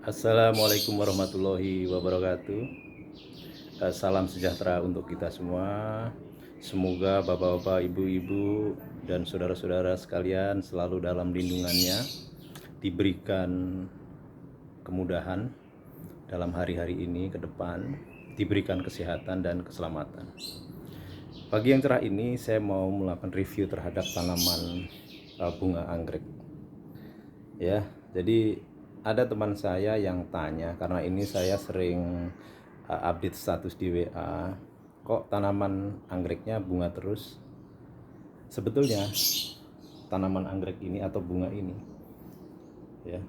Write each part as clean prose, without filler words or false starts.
Assalamualaikum warahmatullahi wabarakatuh. Salam sejahtera untuk kita semua. Semoga bapak-bapak, ibu-ibu, dan saudara-saudara sekalian selalu dalam lindungannya, diberikan kemudahan dalam hari-hari ini ke depan, diberikan kesehatan dan keselamatan. Pagi yang cerah ini saya mau melakukan review terhadap tanaman bunga anggrek. Ya, jadi ada teman saya yang tanya, karena ini saya sering update status di WA, kok tanaman anggreknya bunga terus? Sebetulnya tanaman anggrek ini atau bunga ini, ya,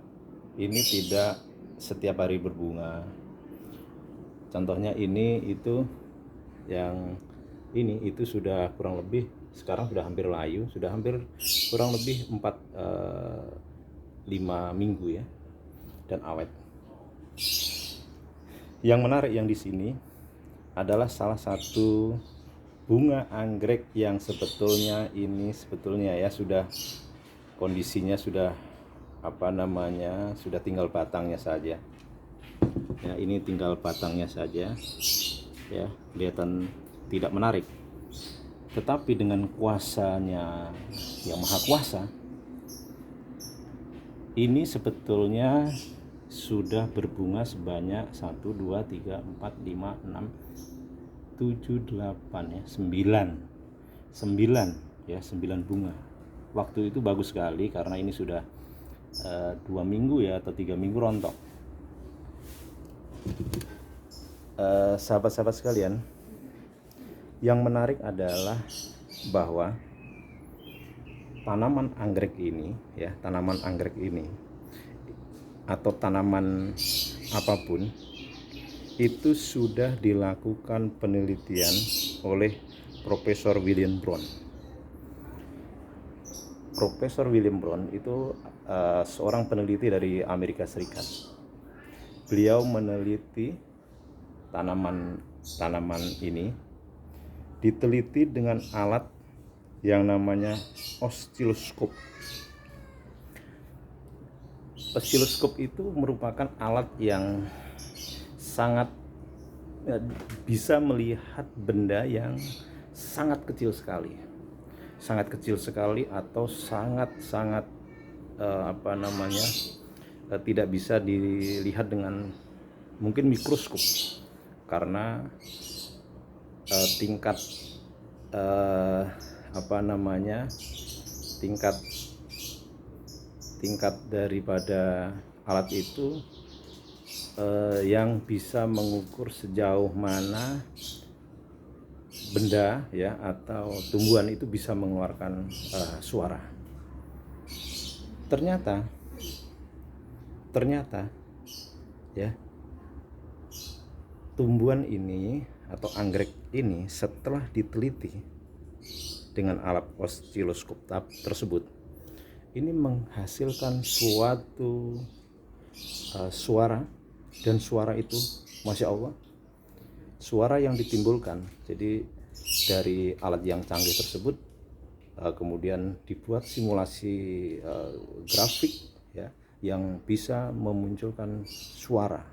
ini tidak setiap hari berbunga. Contohnya ini itu yang ini itu sudah kurang lebih, sekarang sudah hampir layu, sudah hampir kurang lebih 5 minggu ya, dan awet. Yang menarik yang di sini adalah salah satu bunga anggrek yang sebetulnya ya sudah kondisinya sudah sudah tinggal batangnya saja. Ya, ini tinggal batangnya saja. Ya, kelihatan tidak menarik. Tetapi dengan kuasanya yang maha kuasa, ini sebetulnya sudah berbunga sebanyak 1, 2, 3, 4, 5, 6, 7, 8 ya, 9 bunga. Waktu itu bagus sekali karena ini sudah 2 minggu ya atau 3 minggu rontok. Sahabat-sahabat sekalian, yang menarik adalah bahwa tanaman anggrek ini atau tanaman apapun itu sudah dilakukan penelitian oleh Profesor William Brown. Profesor William Brown itu seorang peneliti dari Amerika Serikat. Beliau meneliti tanaman ini, diteliti dengan alat yang namanya osiloskop. Osiloskop itu merupakan alat yang sangat bisa melihat benda yang sangat kecil sekali atau sangat tidak bisa dilihat dengan mungkin mikroskop, karena tingkat tingkat daripada alat itu yang bisa mengukur sejauh mana benda ya atau tumbuhan itu bisa mengeluarkan suara. Ternyata ya, tumbuhan ini atau anggrek ini setelah diteliti dengan alat osiloskop tersebut, ini menghasilkan suatu suara, dan suara itu Masya Allah, suara yang ditimbulkan. Jadi dari alat yang canggih tersebut kemudian dibuat simulasi grafik ya, yang bisa memunculkan suara,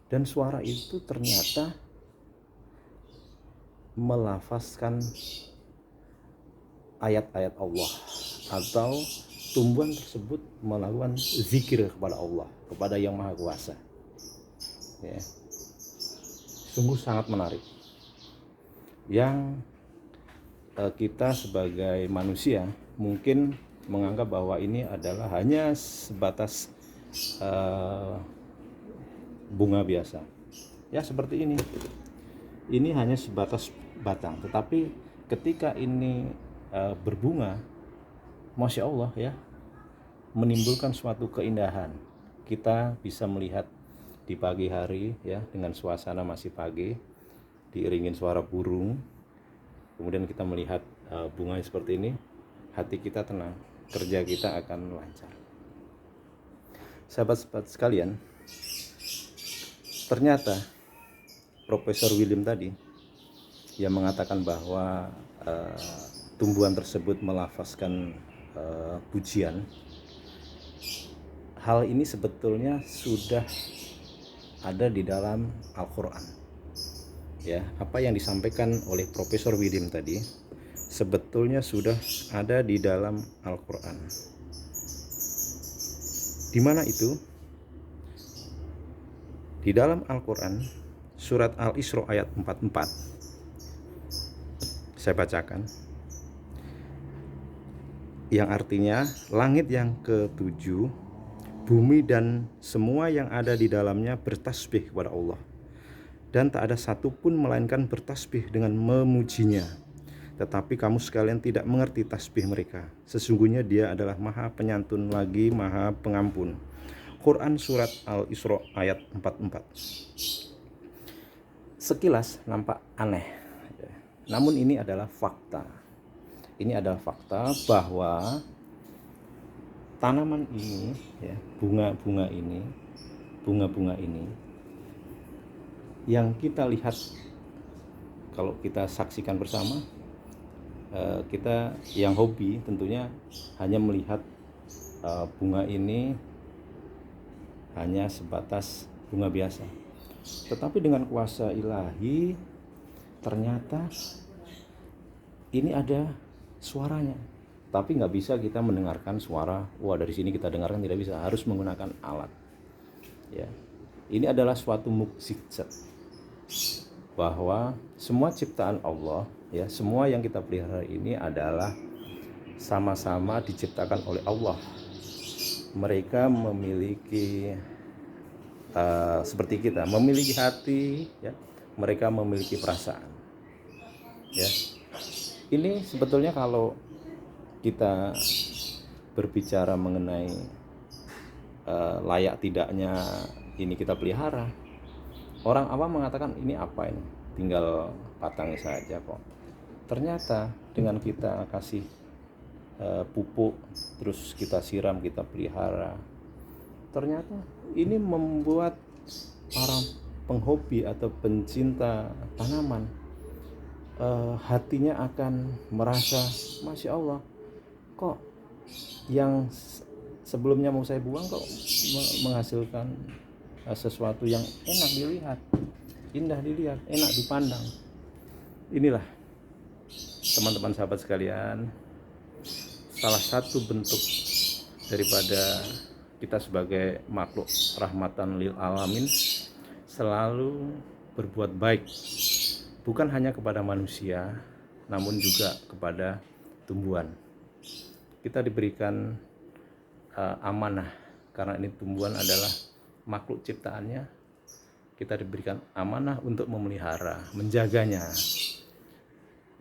dan suara itu ternyata melafazkan ayat-ayat Allah, atau tumbuhan tersebut melakukan zikir kepada Allah, kepada Yang Maha Kuasa ya. Sungguh sangat menarik, yang kita sebagai manusia mungkin menganggap bahwa ini adalah hanya sebatas bunga biasa ya, seperti ini hanya sebatas batang. Tetapi ketika ini berbunga, Masya Allah ya, menimbulkan suatu keindahan. Kita bisa melihat di pagi hari ya, dengan suasana masih pagi, diiringin suara burung, kemudian kita melihat bunga seperti ini, hati kita tenang, kerja kita akan lancar. Sahabat-sahabat sekalian, ternyata Profesor William tadi yang mengatakan bahwa tumbuhan tersebut melafazkan pujian, hal ini sebetulnya sudah ada di dalam Al-Quran. Ya, apa yang disampaikan oleh Profesor Widim tadi sebetulnya sudah ada di dalam Al-Quran. Di mana itu? Di dalam Al-Quran, surat Al-Isra ayat 44. Saya bacakan. Yang artinya, langit yang ketujuh, bumi dan semua yang ada di dalamnya bertasbih kepada Allah. Dan tak ada satupun melainkan bertasbih dengan memujinya. Tetapi kamu sekalian tidak mengerti tasbih mereka. Sesungguhnya dia adalah maha penyantun lagi maha pengampun. Quran surat Al-Isra ayat 44. Sekilas nampak aneh, namun ini adalah fakta. Ini adalah fakta bahwa tanaman ini, ya, bunga-bunga ini yang kita lihat, kalau kita saksikan bersama, kita yang hobi tentunya hanya melihat bunga ini hanya sebatas bunga biasa. Tetapi dengan kuasa ilahi ternyata ini ada suaranya. Tapi nggak bisa kita mendengarkan suara, wah dari sini kita dengarkan, tidak bisa, harus menggunakan alat. Ya, ini adalah suatu mukjizat bahwa semua ciptaan Allah, ya, semua yang kita pelihara ini adalah sama-sama diciptakan oleh Allah. Mereka memiliki seperti kita, memiliki hati, ya, mereka memiliki perasaan. Ya, ini sebetulnya kalau kita berbicara mengenai layak tidaknya ini kita pelihara, orang awam mengatakan ini apa ini, tinggal patangnya saja kok. Ternyata dengan kita kasih pupuk, terus kita siram, kita pelihara, ternyata ini membuat para penghobi atau pencinta tanaman hatinya akan merasa, Masya Allah, kok yang sebelumnya mau saya buang kok menghasilkan sesuatu yang enak dilihat, indah dilihat, enak dipandang. Inilah teman-teman sahabat sekalian, salah satu bentuk daripada kita sebagai makhluk rahmatan lil alamin selalu berbuat baik, bukan hanya kepada manusia namun juga kepada tumbuhan. Kita diberikan amanah, karena ini tumbuhan adalah makhluk ciptaannya. Kita diberikan amanah untuk memelihara, menjaganya,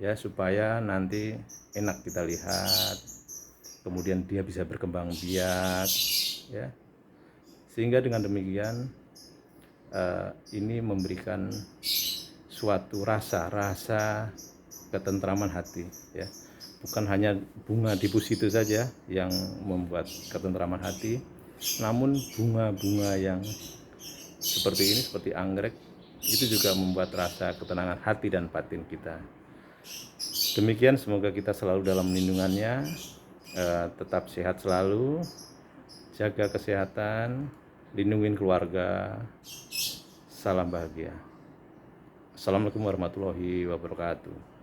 ya, supaya nanti enak kita lihat, kemudian dia bisa berkembang biak, ya, sehingga dengan demikian ini memberikan suatu rasa ketentraman hati, ya. Bukan hanya bunga dipus itu saja yang membuat ketentraman hati, namun bunga-bunga yang seperti ini, seperti anggrek, itu juga membuat rasa ketenangan hati dan batin kita. Demikian, semoga kita selalu dalam lindungannya, tetap sehat selalu, jaga kesehatan, lindungin keluarga, salam bahagia. Assalamualaikum warahmatullahi wabarakatuh.